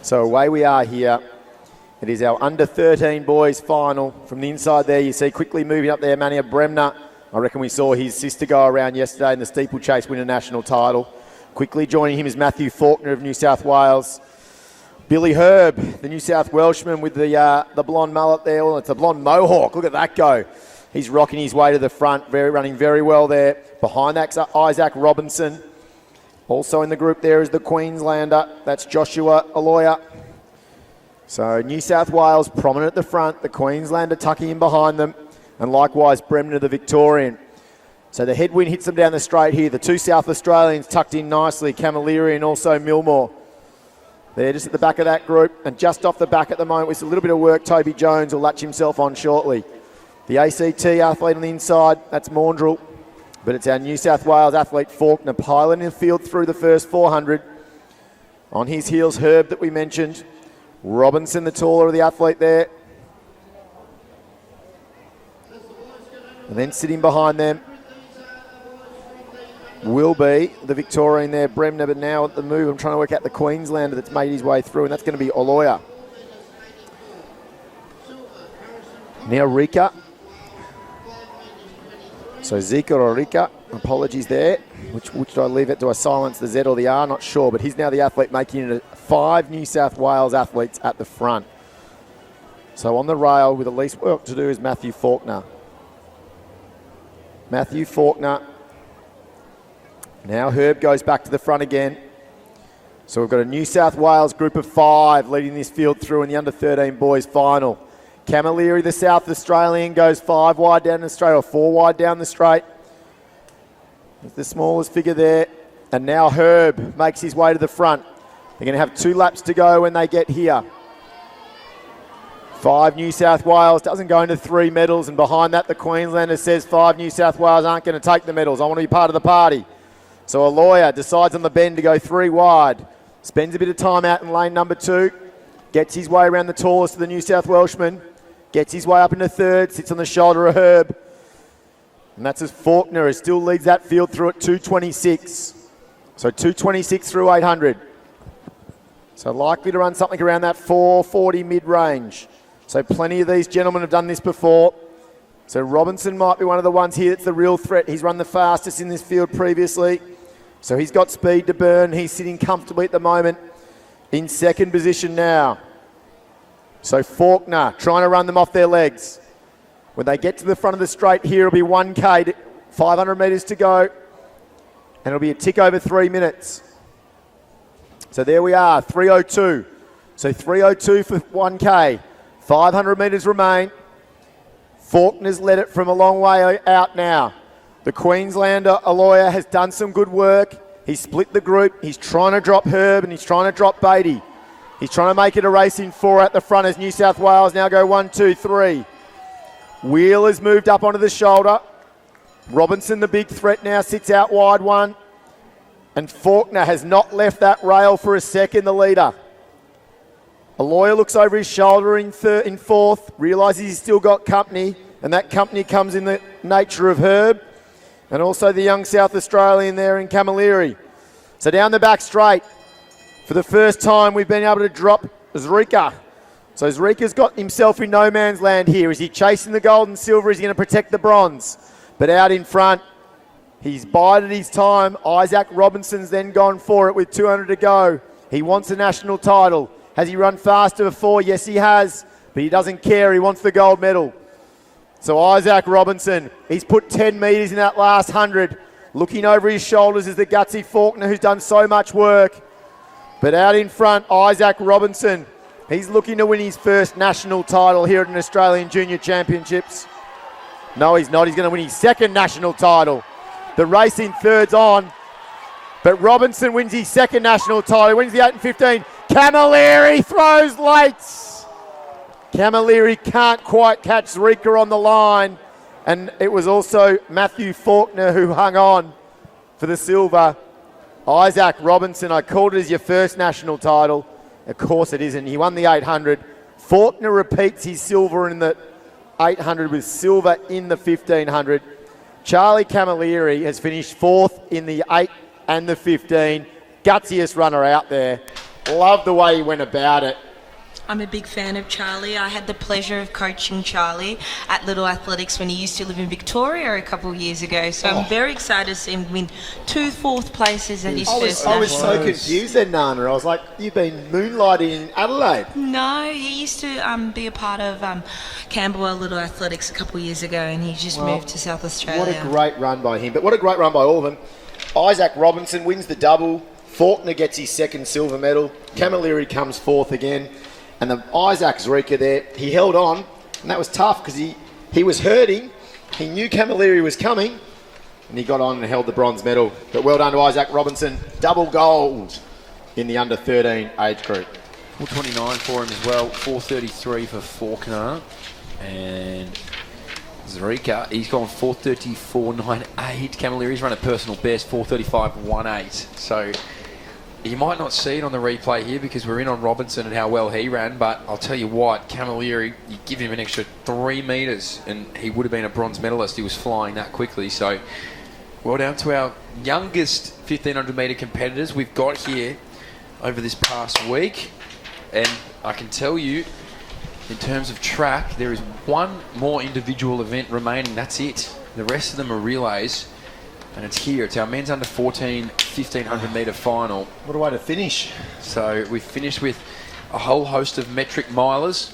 So away we are here. It is our under-13 boys final. From the inside there, you see quickly moving up there, Mania Bremner. I reckon we saw his sister go around yesterday in the steeplechase, win a national title. Quickly joining him is Matthew Faulkner of New South Wales. Billy Herb, the New South Welshman with the blonde mullet there. Well, it's a blonde mohawk. Look at that go. He's rocking his way to the front, running very well there. Behind that's Isaac Robinson. Also in the group there is the Queenslander. That's Joshua Aloya. So New South Wales prominent at the front. The Queenslander tucking in behind them. And likewise Bremner, the Victorian. So the headwind hits them down the straight here. The two South Australians tucked in nicely. Camilleri and also Millmore. They're just at the back of that group. And just off the back at the moment with a little bit of work, Toby Jones will latch himself on shortly. The ACT athlete on the inside, that's Maundrell. But it's our New South Wales athlete Faulkner piloting the field through the first 400. On his heels, Herb that we mentioned. Robinson, the taller of the athlete there. And then sitting behind them will be the Victorian there, Bremner. But now at the move, I'm trying to work out the Queenslander that's made his way through, and that's going to be Aloya. Now Rika. So Zika or Rika, apologies there. Which do I leave it? Do I silence the Z or the R? Not sure, but he's now the athlete making it 5 New South Wales athletes at the front. So on the rail with the least work to do is Matthew Faulkner. Matthew Faulkner. Now Herb goes back to the front again. So we've got a New South Wales group of 5 leading this field through in the under-13 boys final. Camilleri, the South Australian, goes 5 wide down the straight or 4 wide down the straight. It's the smallest figure there. And now Herb makes his way to the front. They're going to have 2 laps to go when they get here. 5 New South Wales doesn't go into 3 medals, and behind that the Queenslander says 5 New South Wales aren't going to take the medals. I want to be part of the party. So Aloya decides on the bend to go 3 wide. Spends a bit of time out in lane number 2. Gets his way around the tallest of the New South Welshman. Gets his way up into 3rd, sits on the shoulder of Herb. And that's as Faulkner still leads that field through at 2:26. So 2:26 through 800. So likely to run something around that 4:40 mid-range. So plenty of these gentlemen have done this before. So Robinson might be one of the ones here that's the real threat. He's run the fastest in this field previously. So he's got speed to burn. He's sitting comfortably at the moment in 2nd position now. So Faulkner trying to run them off their legs. When they get to the front of the straight here, it'll be 1K, 500 metres to go. And it'll be a tick over 3 minutes. So there we are, 3:02. So 3:02 for 1K. 500 metres remain. Faulkner's led it from a long way out now. The Queenslander, Aloya, has done some good work. He's split the group. He's trying to drop Herb and he's trying to drop Beatty. He's trying to make it a race in 4 at the front as New South Wales now go 1, 2, 3. Wheeler's moved up onto the shoulder. Robinson, the big threat, now sits out wide 1. And Faulkner has not left that rail for a second, the leader. Aloya looks over his shoulder in 4th, realises he's still got company, and that company comes in the nature of Herb, and also the young South Australian there in Camilleri. So down the back straight, for the first time we've been able to drop Zreika. So Zreika's got himself in no man's land here. Is he chasing the gold and silver? Is he going to protect the bronze? But out in front, he's bided his time. Isaac Robinson's then gone for it with 200 to go. He wants a national title. Has he run faster before? Yes, he has. But he doesn't care. He wants the gold medal. So Isaac Robinson, he's put 10 metres in that last 100. Looking over his shoulders is the gutsy Faulkner who's done so much work. But out in front, Isaac Robinson. He's looking to win his first national title here at an Australian Junior Championships. No, he's not. He's going to win his 2nd national title. The race in 3rd's on. But Robinson wins his 2nd national title. He wins the 8 and 15. Camilleri throws late. Camilleri can't quite catch Zreika on the line. And it was also Matthew Faulkner who hung on for the silver. Isaac Robinson, I called it as your first national title. Of course it isn't. He won the 800. Faulkner repeats his silver in the 800 with silver in the 1500. Charlie Camilleri has finished 4th in the 8 and the 15. Gutsiest runner out there. Love the way he went about it. I'm a big fan of Charlie. I had the pleasure of coaching Charlie at Little Athletics when he used to live in Victoria a couple of years ago. So I'm very excited to see him win 2 fourth places at his first I was national. so confused then, Nana. I was like, you've been moonlighting in Adelaide. No, he used to be a part of Camberwell Little Athletics a couple of years ago, and he just moved to South Australia. What a great run by him. But what a great run by all of them. Isaac Robinson wins the double. Faulkner gets his second silver medal. Camilleri comes fourth again. And the Isaac Zreika there, he held on, and that was tough because he was hurting. He knew Camilleri was coming, and he got on and held the bronze medal. But well done to Isaac Robinson. Double gold in the under-13 age group. 4:29 for him as well. 4:33 for Faulkner. And Zreika, he's gone 4:34.98. Camilleri's run a personal best, 4:35.18. So you might not see it on the replay here because we're in on Robinson and how well he ran, but I'll tell you what, Camilleri, you give him an extra 3 metres and he would have been a bronze medalist. He was flying that quickly. So well down to our youngest 1,500 metre competitors we've got here over this past week. And I can tell you, in terms of track, there is one more individual event remaining. That's it. The rest of them are relays. And it's here. It's our men's under 14 1,500 metre final. What a way to finish. So we've finished with a whole host of metric milers.